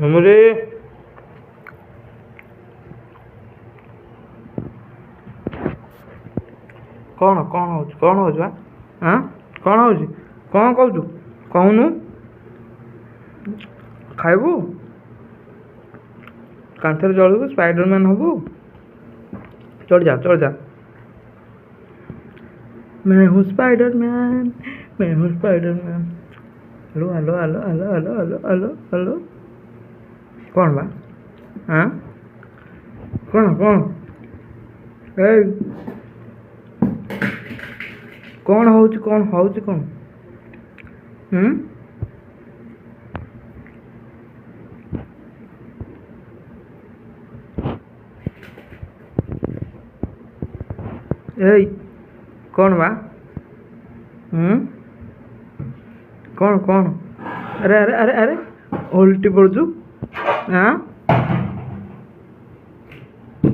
हमरे कौन कौन हो कौन हो हाँ कौन हो कौन कहू कहूनु खाइबू कांथर चढ़ू स्पाइडरमैन हबू चढ़ जा मैं हूँ स्पाइडरमैन मैं हूँ Spiderman hello hello hello hello hello hello hello hello कौन बा हाँ कौन कौन ए कौन हूँ कौन ए कौन बा कौन कौन अरे अरे अरे अरे उल्टी पड़ू हाँ